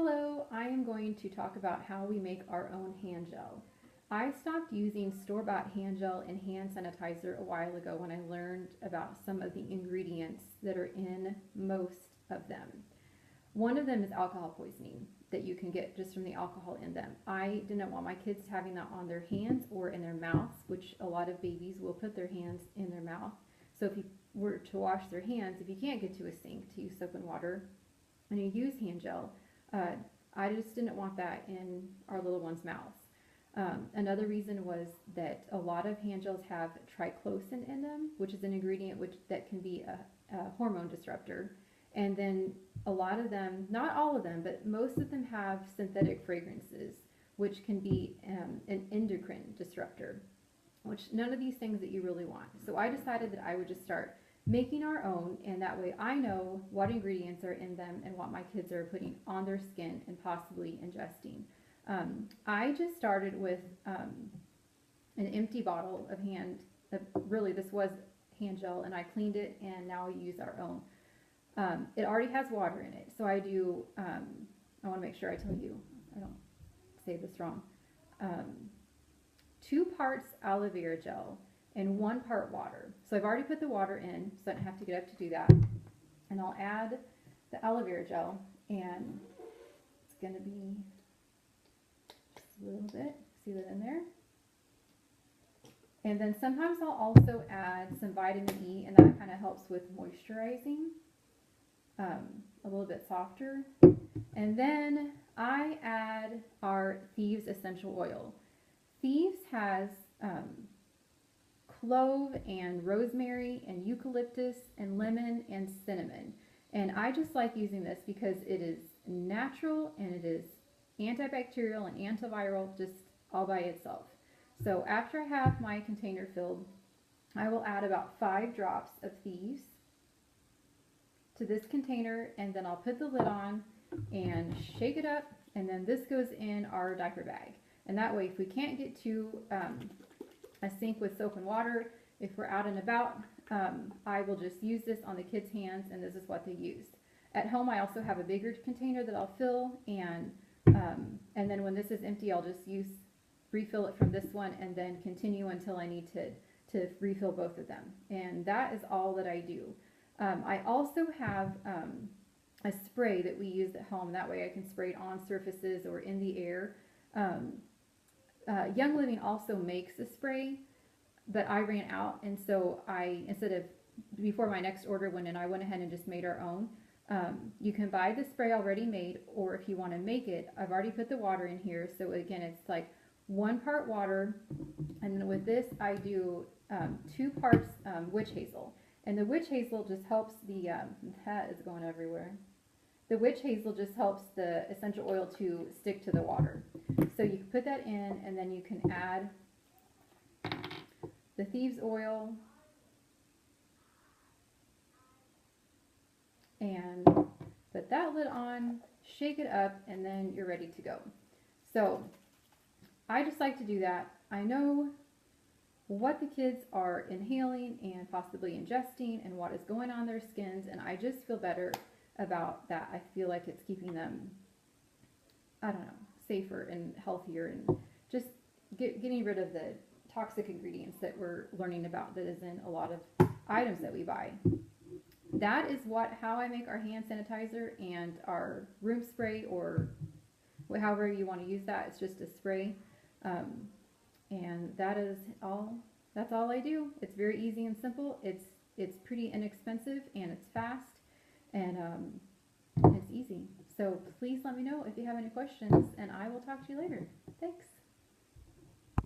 Hello, I am going to talk about how we make our own hand gel. I stopped using store-bought hand gel and hand sanitizer a while ago when I learned about some of the ingredients that are in most of them. One of them is alcohol poisoning that you can get just from the alcohol in them. I didn't want my kids having that on their hands or in their mouths, which a lot of babies will put their hands in their mouth. So if you were to wash their hands, if you can't get to a sink to use soap and water and you use hand gel, I just didn't want that in our little ones' mouths. Another reason was that a lot of hand gels have triclosan in them, which is an ingredient that can be a hormone disruptor. And then a lot of them, not all of them, but most of them have synthetic fragrances, which can be an endocrine disruptor, which none of these things that you really want. So I decided that I would just start making our own, and that way I know what ingredients are in them and what my kids are putting on their skin and possibly ingesting. I just started with an empty bottle of really this was hand gel, and I cleaned it, and now we use our own. It already has water in it, so I do, I want to make sure I tell you, I don't say this wrong, 2 parts aloe vera gel and 1 part water. So I've already put the water in, so I don't have to get up to do that. And I'll add the aloe vera gel, and it's going to be just a little bit. See that in there? And then sometimes I'll also add some vitamin E, and that kind of helps with moisturizing, a little bit softer. And then I add our Thieves essential oil. Thieves has clove and rosemary and eucalyptus and lemon and cinnamon. And I just like using this because it is natural and it is antibacterial and antiviral just all by itself. So after I have my container filled, I will add about 5 drops of Thieves to this container, and then I'll put the lid on and shake it up, and then this goes in our diaper bag. And that way, if we can't get to a sink with soap and water, if we're out and about, I will just use this on the kids' hands, and this is what they used. At home, I also have a bigger container that I'll fill, and then when this is empty, I'll just refill it from this one, and then continue until I need to refill both of them. And that is all that I do. I also have a spray that we use at home. That way I can spray it on surfaces or in the air. Young Living also makes a spray, but I ran out, and so before my next order went in, I went ahead and just made our own. You can buy the spray already made, or if you want to make it, I've already put the water in here. So again, it's like 1 part water, and then with this I do 2 parts Witch Hazel. And the Witch Hazel just helps the hat is going everywhere. The Witch Hazel just helps the essential oil to stick to the water. So you can put that in, and then you can add the Thieves oil and put that lid on, shake it up, and then you're ready to go. So I just like to do that. I know what the kids are inhaling and possibly ingesting and what is going on their skins, and I just feel better about that. I feel like it's keeping them, I don't know, safer and healthier, and just getting rid of the toxic ingredients that we're learning about that is in a lot of items that we buy. That is how I make our hand sanitizer and our room spray, or however you want to use that. It's just a spray. And that is all. That's all I do. It's very easy and simple. It's pretty inexpensive, and it's fast, and it's easy. So please let me know if you have any questions, and I will talk to you later.